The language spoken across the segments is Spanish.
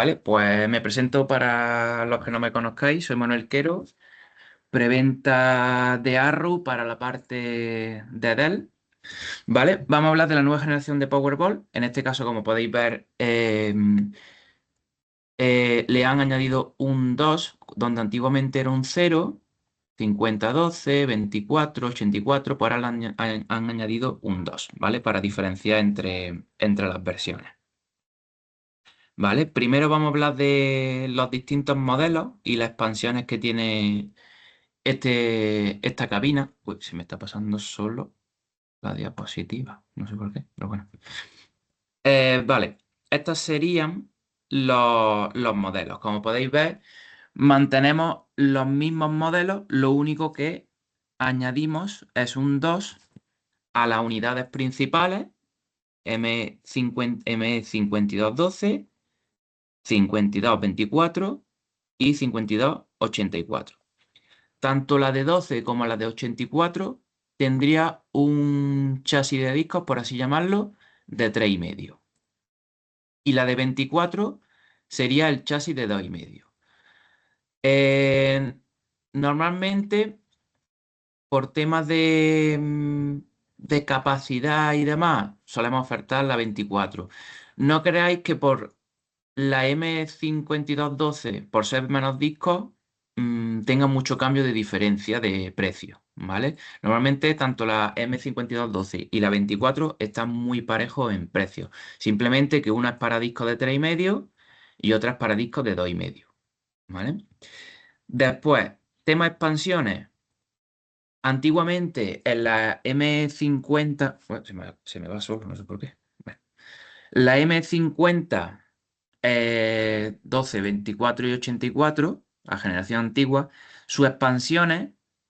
Vale, pues me presento para los que no me conozcáis, soy Manuel Quero, preventa de Arrow para la parte de Dell. Vale, vamos a hablar de la nueva generación de Powerball. En este caso, como podéis ver, le han añadido un 2 donde antiguamente era un 0, 50, 12, 24, 84, pues ahora han añadido un 2, ¿vale? Para diferenciar entre las versiones. ¿Vale? Primero vamos a hablar de los distintos modelos y las expansiones que tiene esta cabina. Uy, se me está pasando solo la diapositiva. No sé por qué, pero bueno. Vale, estos serían los modelos. Como podéis ver, mantenemos los mismos modelos. Lo único que añadimos es un 2 a las unidades principales M50, M5212, 5224 y 5284. Tanto la de 12 como la de 84 tendría un chasis de discos, por así llamarlo, de 3,5. Y la de 24 sería el chasis de 2,5. Eh, Normalmente, por temas de capacidad y demás, solemos ofertar la 24. No creáis que por la M5212, por ser menos discos, tenga mucho cambio de diferencia de precio, ¿vale? Normalmente tanto la M5212 y la 24 están muy parejos en precio. Simplemente que una es para discos de 3,5 y otra es para discos de 2,5, ¿vale? Después, tema expansiones. Antiguamente en la M50, bueno, se me va solo, no sé por qué. Bueno, la M50 12, 24 y 84, la generación antigua, sus expansiones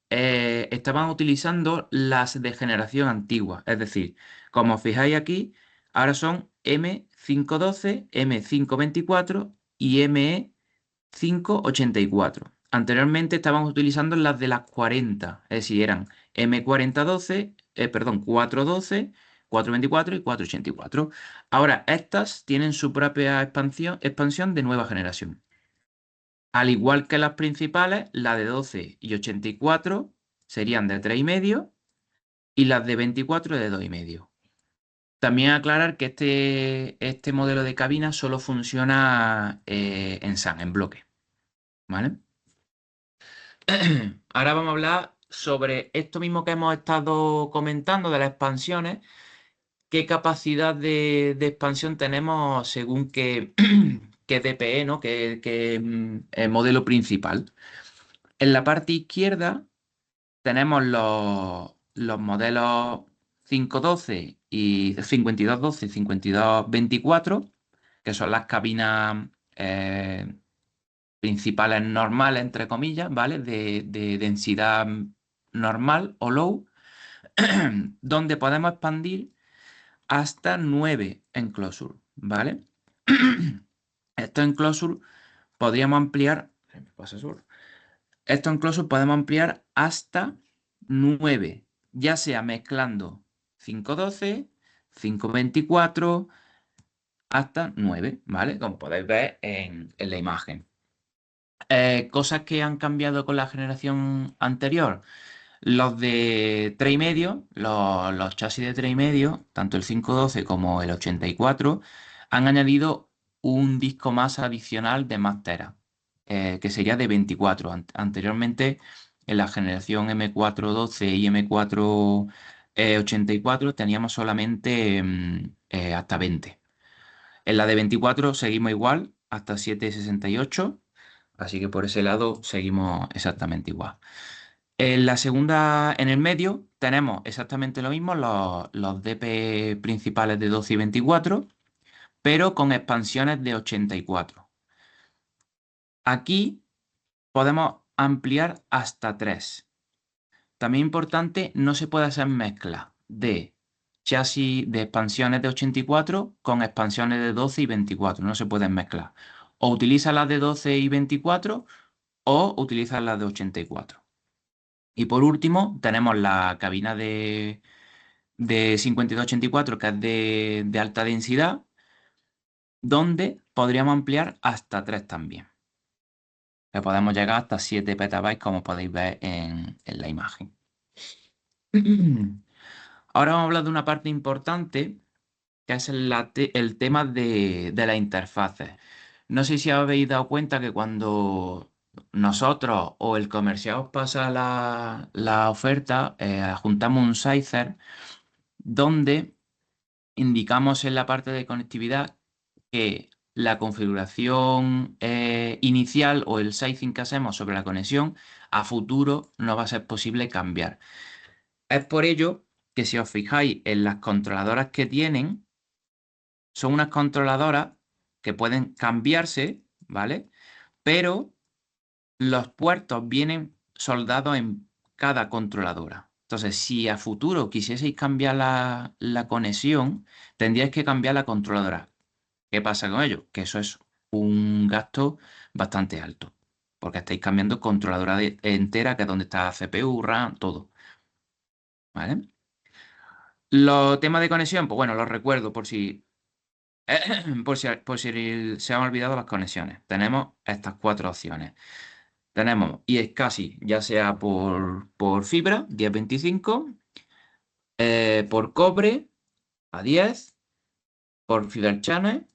estaban utilizando las de generación antigua. Es decir, como os fijáis aquí, ahora son M512, M524 y ME584. Anteriormente estaban utilizando las de las 40, es decir, eran M4012, perdón, 412, 424 y 484. Ahora, estas tienen su propia expansión de nueva generación. Al igual que las principales, la de 12 y 84 serían de 3,5 y las de 24 de 2,5. También aclarar que este modelo de cabina solo funciona en SAN, en bloque, ¿vale? Ahora vamos a hablar sobre esto mismo que hemos estado comentando de las expansiones, qué capacidad de expansión tenemos según qué DPE, ¿no? El modelo principal. En la parte izquierda tenemos los modelos 512 y 5212 y 5224, que son las cabinas principales normales, entre comillas, ¿vale? De densidad normal o low, donde podemos expandir hasta 9 enclosures, ¿vale? Estos enclosures podríamos ampliar. Se me pasa solo. Estos enclosures podemos ampliar hasta 9, ya sea mezclando 512, 524, hasta 9, ¿vale? Como podéis ver en la imagen. Cosas que han cambiado con la generación anterior. Los de 3,5, los chasis de 3,5, tanto el 512 como el 84, han añadido un disco más adicional de más teras, que sería de 24. Anteriormente, en la generación M412 y M484 teníamos solamente hasta 20. En la de 24 seguimos igual, hasta 768, así que por ese lado seguimos exactamente igual. En la segunda, en el medio, tenemos exactamente lo mismo, los DP principales de 12 y 24, pero con expansiones de 84. Aquí podemos ampliar hasta 3. También importante, no se puede hacer mezcla de chasis de expansiones de 84 con expansiones de 12 y 24. No se pueden mezclar. O utiliza las de 12 y 24 o utiliza las de 84. Y por último, tenemos la cabina de 5284, que es de alta densidad, donde podríamos ampliar hasta 3 también. Que podemos llegar hasta 7 petabytes, como podéis ver en la imagen. Ahora vamos a hablar de una parte importante, que es el tema de las interfaces. No sé si habéis dado cuenta que cuando nosotros o el comercial os pasa la oferta, juntamos un sizer donde indicamos en la parte de conectividad que la configuración inicial o el sizing que hacemos sobre la conexión a futuro no va a ser posible cambiar. Es por ello que si os fijáis en las controladoras que tienen, son unas controladoras que pueden cambiarse, ¿vale? Pero los puertos vienen soldados en cada controladora. Entonces, si a futuro quisieseis cambiar la conexión, tendríais que cambiar la controladora. ¿Qué pasa con ello? Que eso es un gasto bastante alto, porque estáis cambiando controladora entera, que es donde está CPU, RAM, todo. ¿Vale? Los temas de conexión, pues bueno, los recuerdo por si, por si se han olvidado las conexiones. Tenemos estas 4 opciones. Tenemos iSCSI, ya sea por fibra, 1025, por cobre, a 10, por Fiber Channel,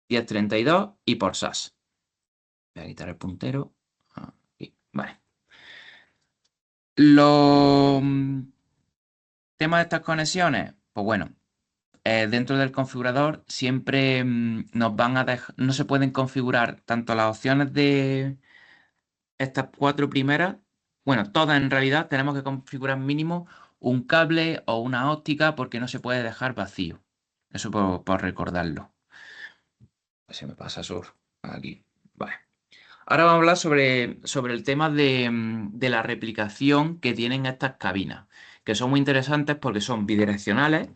1032 y por SAS. Voy a quitar el puntero. Aquí, vale. Los temas de estas conexiones, pues bueno, dentro del configurador siempre nos van a dejar, no se pueden configurar tanto las opciones de estas 4 primeras, bueno, todas en realidad tenemos que configurar mínimo un cable o una óptica porque no se puede dejar vacío. Eso por recordarlo. Se me pasa sur. Aquí. Vale. Ahora vamos a hablar sobre el tema de la replicación que tienen estas cabinas, que son muy interesantes porque son bidireccionales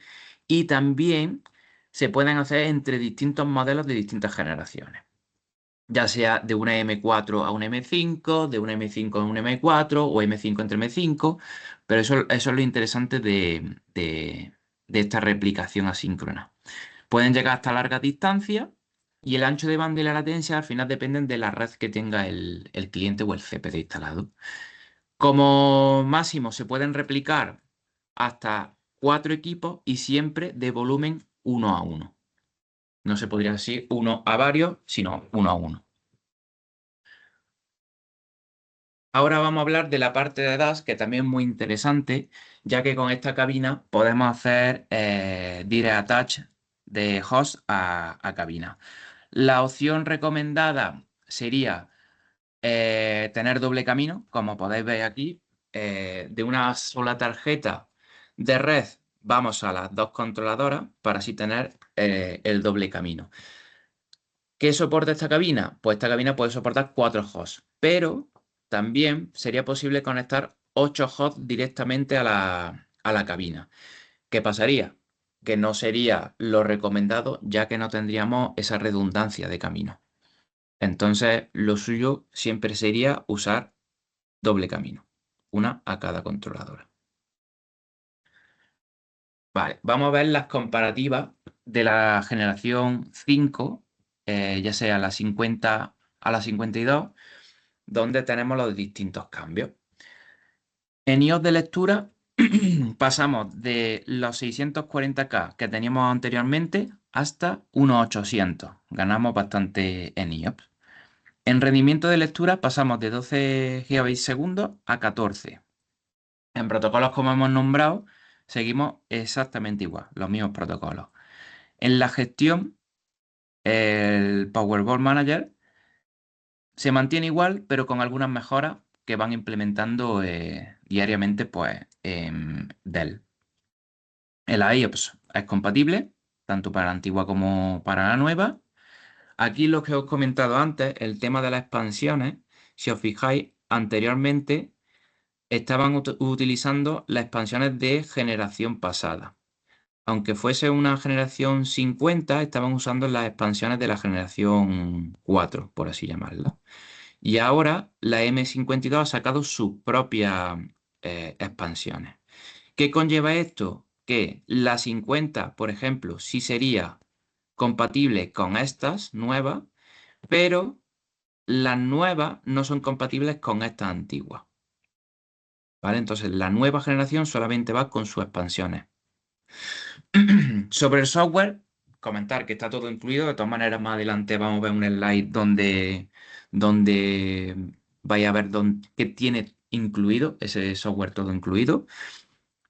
y también se pueden hacer entre distintos modelos de distintas generaciones, ya sea de una M4 a una M5, de una M5 a una M4 o M5 entre M5, pero eso es lo interesante de esta replicación asíncrona. Pueden llegar hasta largas distancias y el ancho de banda y la latencia al final dependen de la red que tenga el cliente o el CPD instalado. Como máximo se pueden replicar hasta 4 equipos y siempre de volumen 1 a 1. No se podría decir uno a varios, sino 1 a 1. Ahora vamos a hablar de la parte de DAS, que también es muy interesante, ya que con esta cabina podemos hacer direct attach de host a cabina. La opción recomendada sería tener doble camino, como podéis ver aquí. De una sola tarjeta de red vamos a las 2 controladoras para así tener el doble camino. ¿Qué soporta esta cabina? Pues esta cabina puede soportar 4 hosts, pero también sería posible conectar 8 hosts directamente a la cabina. ¿Qué pasaría? Que no sería lo recomendado, ya que no tendríamos esa redundancia de camino. Entonces, lo suyo siempre sería usar doble camino, una a cada controladora. Vale, vamos a ver las comparativas de la generación 5, ya sea la 50 a la 52, donde tenemos los distintos cambios. En iOS de lectura pasamos de los 640K que teníamos anteriormente hasta unos 800. Ganamos bastante en iOS. En rendimiento de lectura pasamos de 12 GB/s a 14. En protocolos como hemos nombrado, seguimos exactamente igual, los mismos protocolos. En la gestión, el Powerball Manager se mantiene igual, pero con algunas mejoras que van implementando diariamente pues, en Dell. El IOPS es compatible, tanto para la antigua como para la nueva. Aquí lo que os he comentado antes, el tema de las expansiones, si os fijáis, anteriormente estaban utilizando las expansiones de generación pasada. Aunque fuese una generación 50, estaban usando las expansiones de la generación 4, por así llamarla. Y ahora la M52 ha sacado sus propias expansiones. ¿Qué conlleva esto? Que la 50, por ejemplo, sí sería compatible con estas nuevas, pero las nuevas no son compatibles con estas antiguas. ¿Vale? Entonces, la nueva generación solamente va con sus expansiones. Sobre el software, comentar que está todo incluido. De todas maneras, más adelante vamos a ver un slide donde vais a ver qué tiene incluido, ese software todo incluido.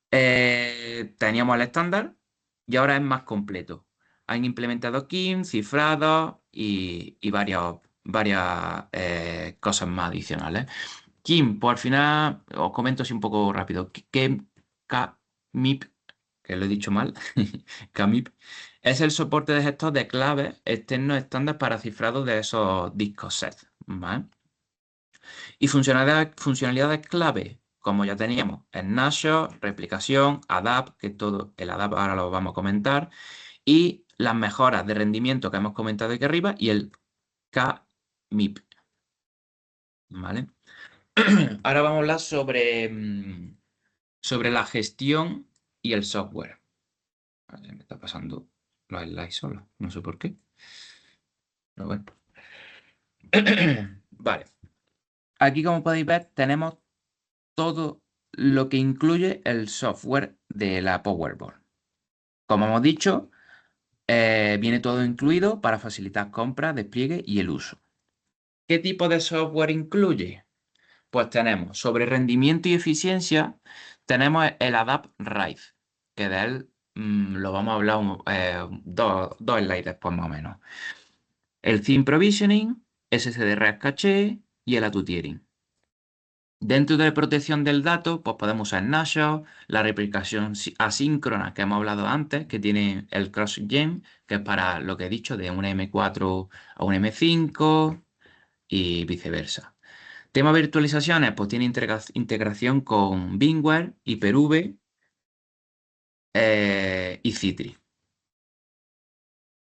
Teníamos el estándar y ahora es más completo. Han implementado KIM, cifrados y varias cosas más adicionales. KIM, pues al final os comento así un poco rápido. KMIP, que lo he dicho mal, KMIP, es el soporte de gestor de claves externos estándar para cifrado de esos discos sets, ¿vale? Y funcionalidades clave, como ya teníamos, snapshot, replicación, adapt, que todo el adapt ahora lo vamos a comentar, y las mejoras de rendimiento que hemos comentado aquí arriba y el KMIP, ¿vale? Ahora vamos a hablar sobre la gestión y el software. Me está pasando los slides solo, no sé por qué. Pero bueno. Vale. Aquí, como podéis ver, tenemos todo lo que incluye el software de la Powerboard. Como hemos dicho, viene todo incluido para facilitar compras, despliegue y el uso. ¿Qué tipo de software incluye? Pues tenemos sobre rendimiento y eficiencia, tenemos el Adapt RAID, que de él lo vamos a hablar dos slides después más o menos. El Theme Provisioning, SSD Caché y el Auto-Tiering. Dentro de la protección del dato, pues podemos usar Snapshot, la replicación asíncrona que hemos hablado antes, que tiene el Cross-Gen, que es para lo que he dicho, de un M4 a un M5 y viceversa. Tema virtualizaciones, pues tiene integración con VMware, Hyper-V y Citrix.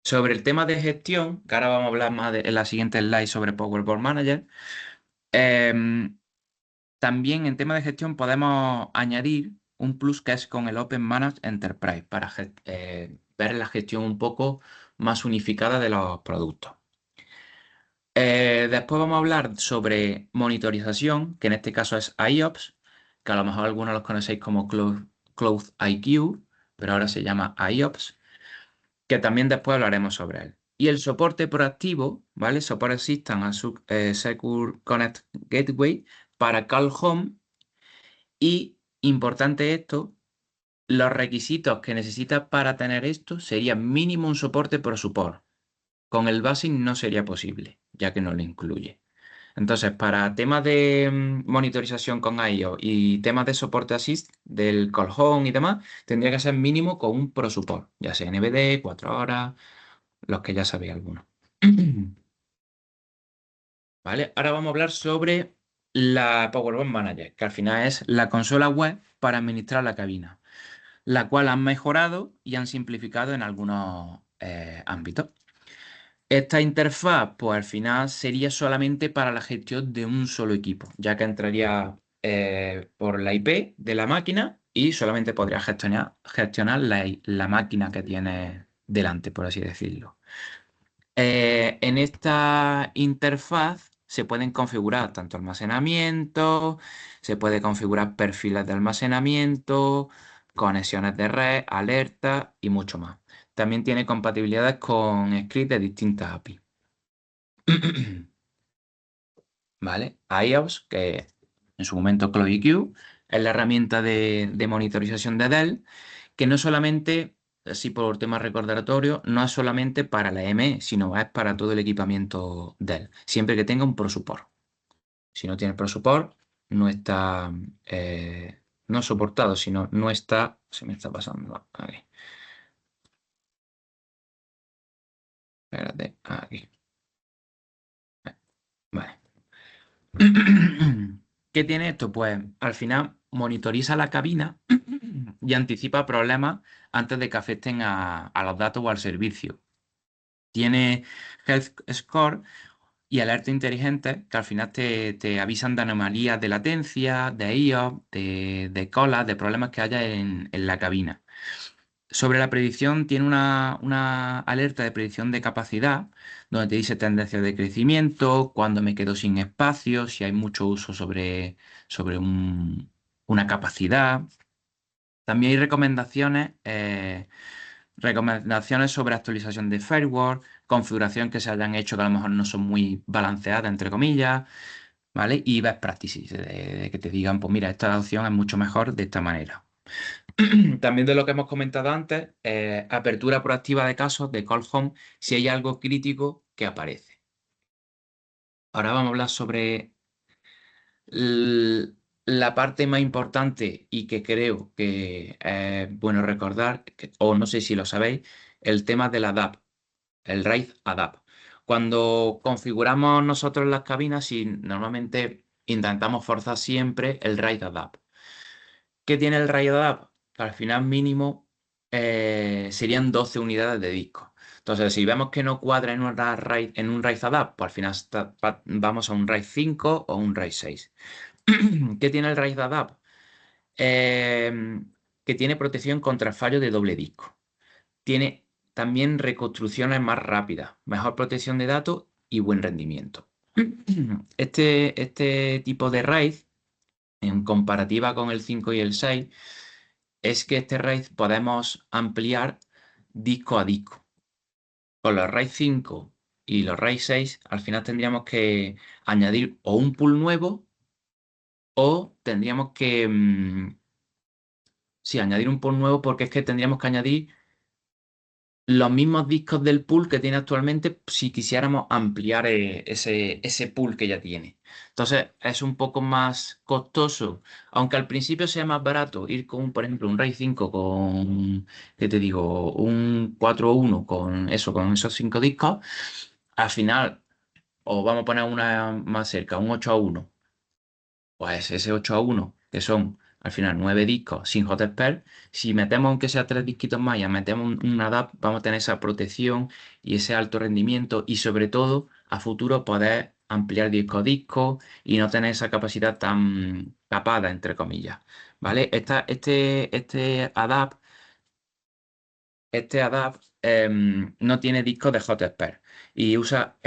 Sobre el tema de gestión, que ahora vamos a hablar más en la siguiente slide sobre Powerboard Manager, em, también en tema de gestión podemos añadir un plus que es con el Open Manage Enterprise para ver la gestión un poco más unificada de los productos. Después vamos a hablar sobre monitorización, que en este caso es IOPS, que a lo mejor algunos los conocéis como Cloud IQ, pero ahora se llama IOPS, que también después hablaremos sobre él. Y el soporte proactivo, ¿vale? Support Assistant Secure Connect Gateway para Call Home. Y importante esto, los requisitos que necesitas para tener esto serían mínimo un soporte por support. Con el Basic no sería posible, ya que no lo incluye. Entonces, para temas de monitorización con IO y temas de soporte assist del call home y demás, tendría que ser mínimo con un Pro Support, ya sea NVD, 4 horas, los que ya sabéis algunos. ¿Vale? Ahora vamos a hablar sobre la Powerboard Manager, que al final es la consola web para administrar la cabina, la cual han mejorado y han simplificado en algunos ámbitos. Esta interfaz, pues al final sería solamente para la gestión de un solo equipo, ya que entraría por la IP de la máquina y solamente podría gestionar la máquina que tiene delante, por así decirlo. En esta interfaz se pueden configurar tanto almacenamiento, se puede configurar perfiles de almacenamiento, conexiones de red, alertas y mucho más. También tiene compatibilidades con scripts de distintas API. ¿Vale? iOS, que en su momento CloudIQ, es la herramienta de monitorización de Dell, que no solamente, así por tema recordatorio, no es solamente para la ME, sino es para todo el equipamiento Dell, siempre que tenga un ProSupport. Si no tiene ProSupport, no está, no soportado, sino no está, se me está pasando aquí. Espérate, aquí. Vale. ¿Qué tiene esto? Pues al final monitoriza la cabina y anticipa problemas antes de que afecten a los datos o al servicio. Tiene Health Score y alerta inteligente que al final te avisan de anomalías de latencia, de IOP, de colas, de problemas que haya en la cabina. Sobre la predicción, tiene una alerta de predicción de capacidad, donde te dice tendencias de crecimiento, cuándo me quedo sin espacio, si hay mucho uso sobre una capacidad. También hay recomendaciones sobre actualización de firmware, configuración que se hayan hecho que a lo mejor no son muy balanceadas, entre comillas, ¿vale? Y best practices, de que te digan, pues mira, esta opción es mucho mejor de esta manera. También de lo que hemos comentado antes, apertura proactiva de casos de call home si hay algo crítico que aparece. Ahora vamos a hablar sobre la parte más importante y que creo que es bueno recordar, o no sé si lo sabéis, el tema de la DAP, el RAID ADAPT. Cuando configuramos nosotros las cabinas, y normalmente intentamos forzar siempre el RAID ADAPT. ¿Qué tiene el RAID ADAPT? Que al final mínimo serían 12 unidades de disco. Entonces, si vemos que no cuadra en un RAID ADAPT, pues al final vamos a un RAID 5 o un RAID 6. ¿Qué tiene el RAID ADAPT? Que tiene protección contra fallo de doble disco. Tiene también reconstrucciones más rápidas, mejor protección de datos y buen rendimiento. Este tipo de RAID, en comparativa con el 5 y el 6, es que este RAID podemos ampliar disco a disco. Con los RAID 5 y los RAID 6, al final tendríamos que añadir o un pool nuevo o tendríamos que, sí, añadir un pool nuevo, porque es que tendríamos que añadir los mismos discos del pool que tiene actualmente si quisiéramos ampliar ese pool que ya tiene. Entonces es un poco más costoso, aunque al principio sea más barato ir con, por ejemplo, un RAID 5 con, ¿qué te digo? Un 4.1 con eso, con esos 5 discos. Al final, o vamos a poner una más cerca, un 8.1. Pues ese 8.1, que son al final 9 discos sin JSPER, si metemos aunque sea 3 disquitos más y metemos una DAP, vamos a tener esa protección y ese alto rendimiento, y sobre todo a futuro poder ampliar disco a disco y no tener esa capacidad tan capada, entre comillas. ¿Vale? Este ADAP no tiene discos de JSPER y usa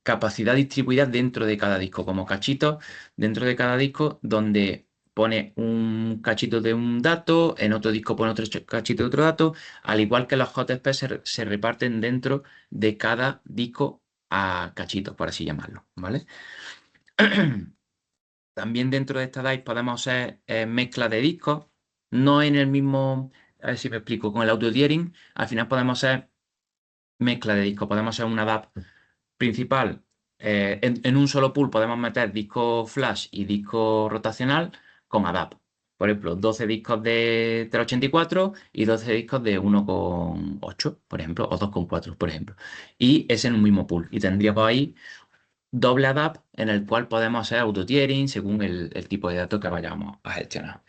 capacidad distribuida dentro de cada disco, como cachitos dentro de cada disco, donde pone un cachito de un dato, en otro disco pone otro cachito de otro dato, al igual que los JSPER se reparten dentro de cada disco a cachitos, por así llamarlo, ¿vale? También dentro de esta DAI podemos hacer mezcla de discos, no en el mismo, a ver si me explico, con el auto tiering, al final podemos hacer mezcla de discos, podemos hacer una DAP principal, en un solo pool podemos meter disco flash y disco rotacional con ADAP. Por ejemplo, 12 discos de 384 y 12 discos de 1,8, por ejemplo, o 2,4, por ejemplo. Y es en un mismo pool. Y tendríamos ahí doble ADAP en el cual podemos hacer auto-tiering según el tipo de datos que vayamos a gestionar.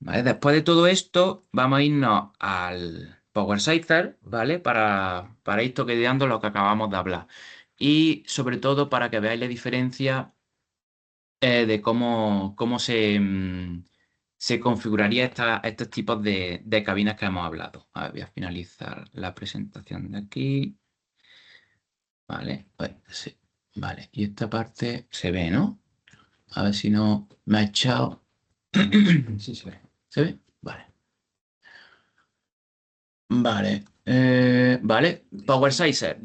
¿Vale? Después de todo esto, vamos a irnos al PowerSizer, ¿vale? Para ir toqueteando lo que acabamos de hablar. Y sobre todo para que veáis la diferencia de cómo se configuraría estos tipos de cabinas que hemos hablado. A ver, voy a finalizar la presentación de aquí. Vale, pues, sí. Vale, y esta parte se ve, ¿no? A ver si no me ha echado. Sí, se ve. ¿Se ve? Vale. Vale. Vale. Power Sizer.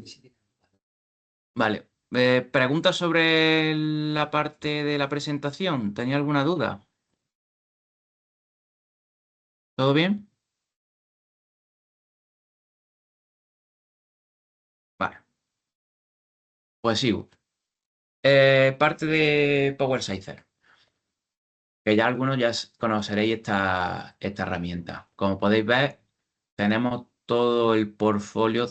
Vale. ¿Preguntas sobre la parte de la presentación? ¿Tenía alguna duda? ¿Todo bien? Vale. Pues sigo. Parte de Power Sizer, que ya algunos ya conoceréis esta herramienta. Como podéis ver, tenemos todo el portfolio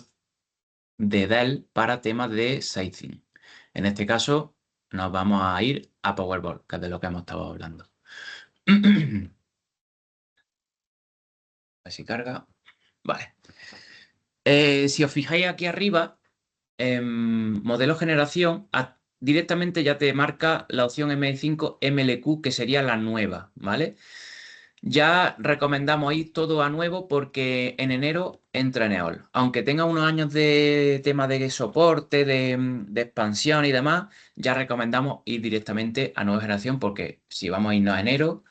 de Dell para temas de sizing. En este caso, nos vamos a ir a Powerball, que es de lo que hemos estado hablando. A ver si carga. Vale. Si os fijáis aquí arriba, en modelo generación, directamente ya te marca la opción M5 MLQ, que sería la nueva, ¿vale? Ya recomendamos ir todo a nuevo porque en enero entra Neol. Aunque tenga unos años de tema de soporte, de expansión y demás, ya recomendamos ir directamente a nueva generación porque si vamos a irnos a enero,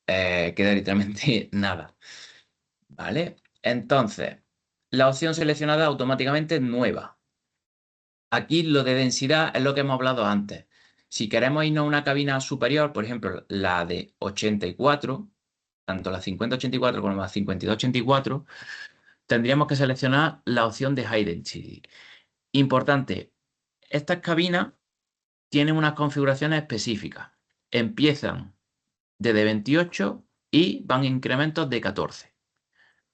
queda literalmente nada. ¿Vale? Entonces, la opción seleccionada automáticamente es nueva. Aquí lo de densidad es lo que hemos hablado antes. Si queremos irnos a una cabina superior, por ejemplo, la de 84, tanto la 5084 como la 5284, tendríamos que seleccionar la opción de High Density. Importante, estas cabinas tienen unas configuraciones específicas. Empiezan desde 28 y van en incrementos de 14.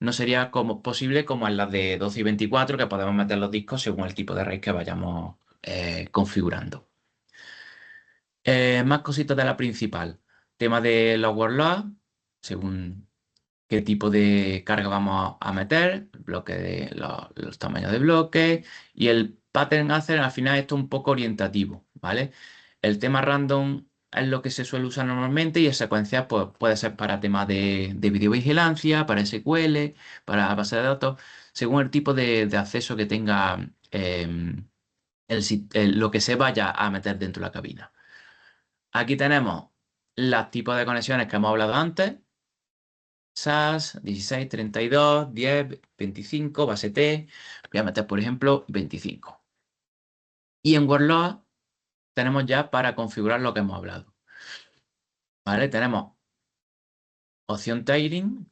No sería como posible como en las de 12 y 24, que podemos meter los discos según el tipo de RAID que vayamos configurando. Más cositas de la principal. Tema de los workloads, según qué tipo de carga vamos a meter, bloque de los tamaños de bloques y el pattern hacer al final esto es un poco orientativo, ¿vale? El tema random es lo que se suele usar normalmente y el secuencial pues, puede ser para temas de videovigilancia, para SQL, para base de datos, según el tipo de acceso que tenga lo que se vaya a meter dentro de la cabina. Aquí tenemos los tipos de conexiones que hemos hablado antes. SAS, 16, 32, 10, 25, base T. Voy a meter, por ejemplo, 25. Y en Workload tenemos ya para configurar lo que hemos hablado. ¿Vale? Tenemos opción tiering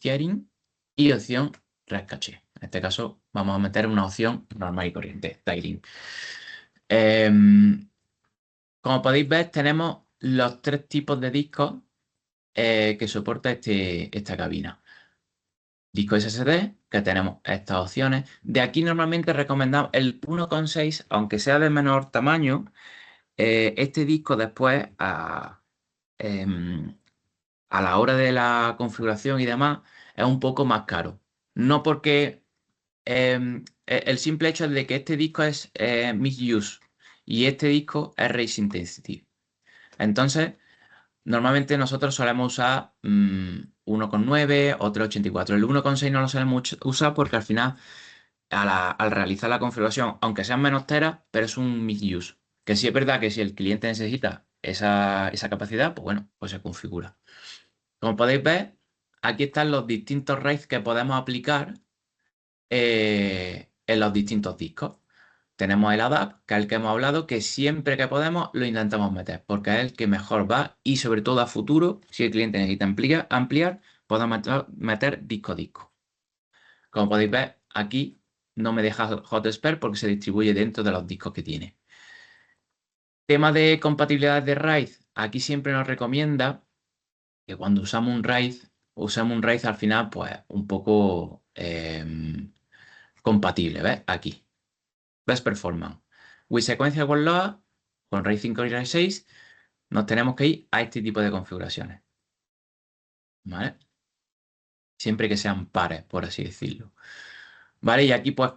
y opción red caché. En este caso vamos a meter una opción normal y corriente, tiering. Como podéis ver, tenemos los tres tipos de discos que soporta esta cabina. Disco SSD, que tenemos estas opciones. De aquí normalmente recomendamos el 1,6, aunque sea de menor tamaño, este disco después em, a la hora de la configuración y demás es un poco más caro. No porque el simple hecho de que este disco es mixed use y este disco es race intensity. Entonces, normalmente nosotros solemos usar 1,9 o 3,84. El 1,6 no lo solemos usar porque al final, al realizar la configuración, aunque sean menos teras, pero es un mixed use. Que sí es verdad que si el cliente necesita esa capacidad, pues bueno, pues se configura. Como podéis ver, aquí están los distintos RAID que podemos aplicar en los distintos discos. Tenemos el ADAP, que es el que hemos hablado, que siempre que podemos lo intentamos meter, porque es el que mejor va y sobre todo a futuro, si el cliente necesita ampliar, podemos meter disco a disco. Como podéis ver, aquí no me deja Hotspot porque se distribuye dentro de los discos que tiene. Tema de compatibilidad de RAID, aquí siempre nos recomienda que cuando usamos un RAID al final, pues un poco compatible, ¿ves? Aquí. Best Performance. With Sequential Workload, con RAID 5 y RAID 6, nos tenemos que ir a este tipo de configuraciones. ¿Vale? Siempre que sean pares, por así decirlo. ¿Vale? Y aquí, pues,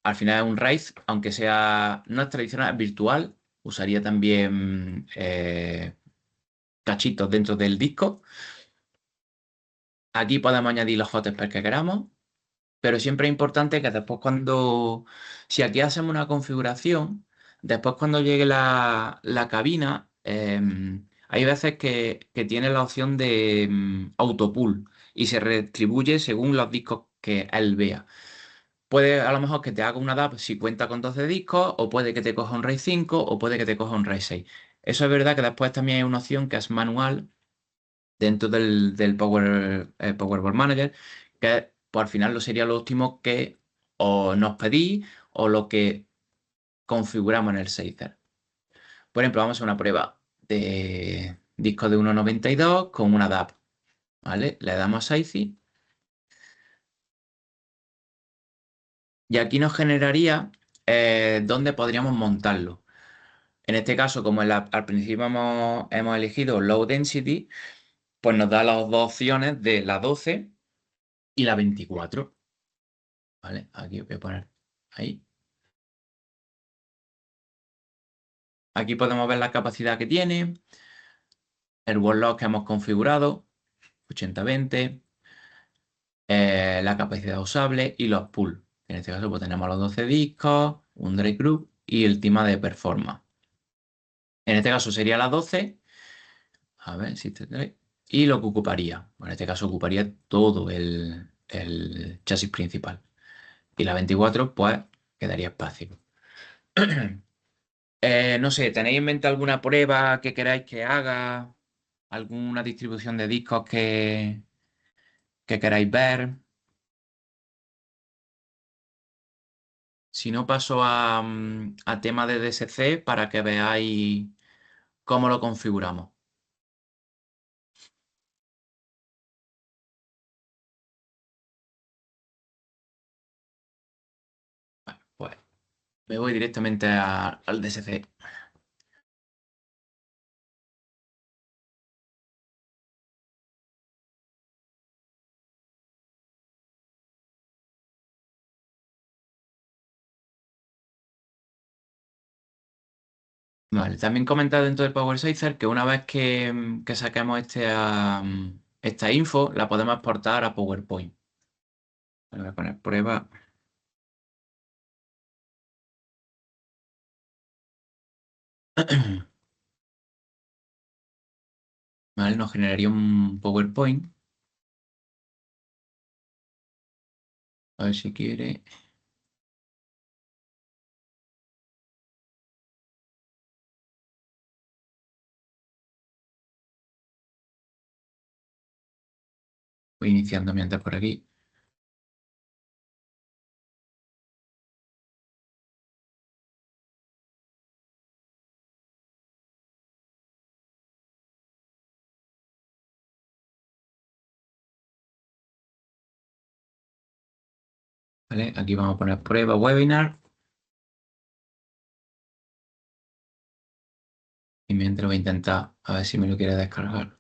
al final es un RAID, aunque sea, no es tradicional, es virtual. Usaría también cachitos dentro del disco. Aquí podemos añadir los hotspots que queramos. Pero siempre es importante que después si aquí hacemos una configuración, después cuando llegue la cabina, hay veces que tiene la opción de autopool y se redistribuye según los discos que él vea. Puede a lo mejor que te haga una DAP si cuenta con 12 discos, o puede que te coja un RAID 5, o puede que te coja un RAID 6. Eso es verdad que después también hay una opción que es manual dentro del Power Manager, que pues, al final lo sería lo último que o nos pedís o lo que configuramos en el Seither. Por ejemplo, vamos a una prueba de disco de 1,92 con una DAP. ¿Vale? Le damos a ICI y aquí nos generaría dónde podríamos montarlo. En este caso, como al principio hemos elegido Low Density, pues nos da las dos opciones de la 12 y la 24. ¿Vale? Aquí voy a poner ahí. Aquí podemos ver la capacidad que tiene, el workload que hemos configurado, 80-20. la capacidad usable y los pools. En este caso, pues tenemos los 12 discos, un drive group y el tema de performance. En este caso sería la 12. A ver si tendré. Y lo que ocuparía. En este caso ocuparía todo el chasis principal. Y la 24, pues, quedaría espacio. No sé, ¿tenéis en mente alguna prueba que queráis que haga? ¿Alguna distribución de discos que queráis ver? Si no, paso a tema de DSC para que veáis cómo lo configuramos. Pues me voy directamente al DSC. Vale, también comentar dentro del PowerSizer que una vez que saquemos esta info, la podemos exportar a PowerPoint. Voy a poner prueba. Vale, nos generaría un PowerPoint. A ver si quiere. Voy iniciando mientras por aquí. Vale, aquí vamos a poner prueba webinar. Y mientras voy a intentar a ver si me lo quiere descargar.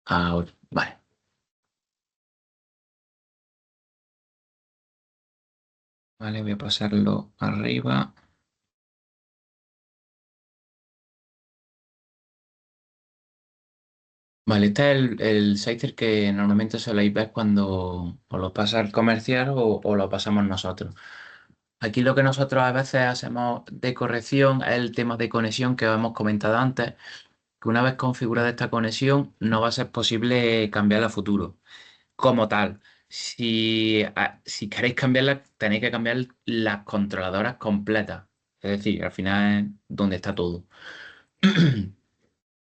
Ahora, vale. Vale, voy a pasarlo arriba. Vale, este es el Scyther que normalmente soléis ver cuando o lo pasa el comercial o lo pasamos nosotros. Aquí lo que nosotros a veces hacemos de corrección es el tema de conexión que os hemos comentado antes, que una vez configurada esta conexión no va a ser posible cambiarla a futuro. Como tal, si queréis cambiarla, tenéis que cambiar las controladoras completas. Es decir, al final es donde está todo.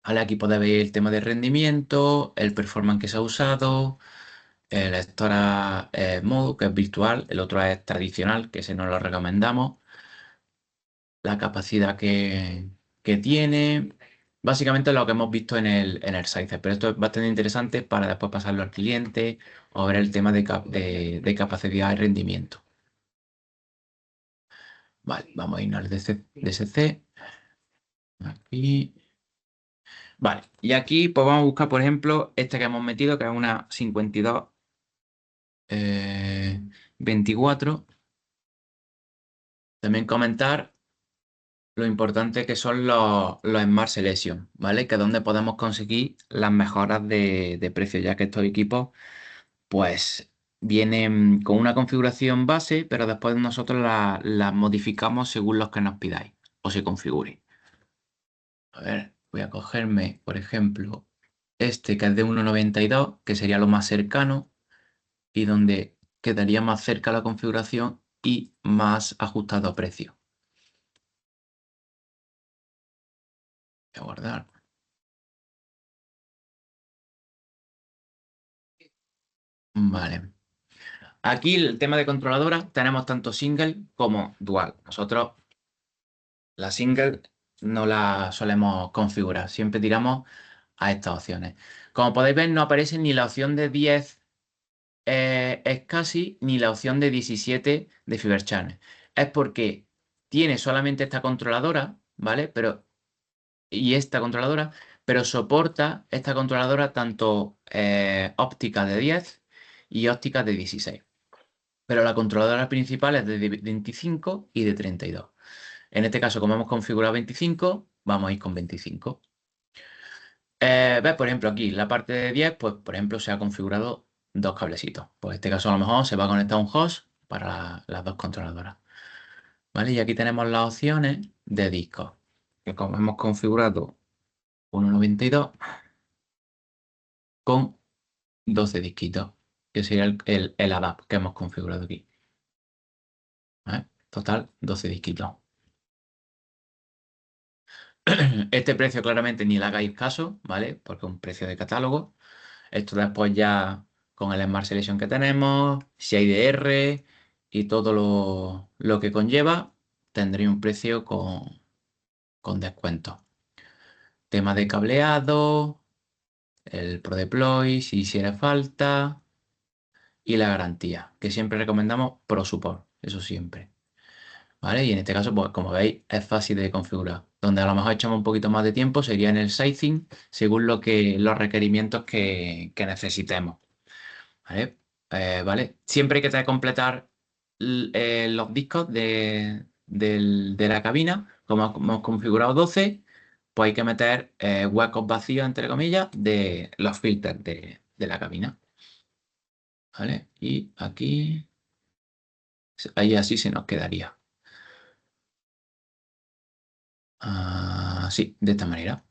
Vale, aquí podéis ver el tema de rendimiento, el performance que se ha usado, el storage mode, que es virtual, el otro es tradicional, que ese no lo recomendamos, la capacidad que tiene, básicamente lo que hemos visto en el Scyther, pero esto es bastante interesante para después pasarlo al cliente o ver el tema de capacidad y rendimiento. Vale, vamos a irnos al DSC, aquí. Vale, y aquí pues vamos a buscar, por ejemplo, este que hemos metido, que es una 52 24. También comentar lo importante que son los Smart Selection, ¿vale? Que es donde podemos conseguir las mejoras de precio, ya que estos equipos, pues, vienen con una configuración base, pero después nosotros las modificamos según los que nos pidáis o se configure. A ver, voy a cogerme, por ejemplo, este que es de 1,92, que sería lo más cercano y donde quedaría más cerca la configuración y más ajustado a precio. Voy a guardar. Vale. Aquí el tema de controladora tenemos tanto single como dual. Nosotros la single no la solemos configurar, siempre tiramos a estas opciones. Como podéis ver, no aparece ni la opción de 10 SCSI ni la opción de 17 de Fiber Channel. Es porque tiene solamente esta controladora, ¿vale? Y esta controladora, pero soporta esta controladora tanto óptica de 10 y óptica de 16. Pero la controladora principal es de 25 y de 32. En este caso, como hemos configurado 25, vamos a ir con 25. ¿Ves? Por ejemplo, aquí la parte de 10, pues por ejemplo se ha configurado dos cablecitos. Pues en este caso a lo mejor se va a conectar un host para las dos controladoras. ¿Vale? Y aquí tenemos las opciones de discos, que como hemos configurado 1.92 con 12 disquitos, que sería el ADAP que hemos configurado aquí. ¿Vale? Total, 12 disquitos. Este precio claramente ni le hagáis caso, ¿vale? Porque es un precio de catálogo. Esto después ya con el Smart Selection que tenemos, si hay DR y todo lo que conlleva, tendría un precio con descuento. Tema de cableado, el Pro Deploy si hiciera falta y la garantía, que siempre recomendamos Pro Support, eso siempre. ¿Vale? Y en este caso, pues como veis, es fácil de configurar. Donde a lo mejor echamos un poquito más de tiempo sería en el sizing, según los requerimientos que necesitemos. ¿Vale? ¿Vale? Siempre hay que completar los discos de la cabina. Como hemos configurado 12, pues hay que meter huecos vacíos, entre comillas, de los filters de la cabina. ¿Vale? Y aquí, ahí así se nos quedaría. Sí, de esta manera.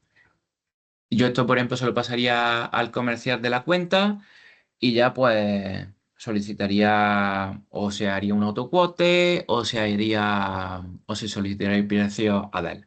Yo esto, por ejemplo, se lo pasaría al comercial de la cuenta y ya pues solicitaría o se haría un autoquote o se haría o se solicitaría el precio a él.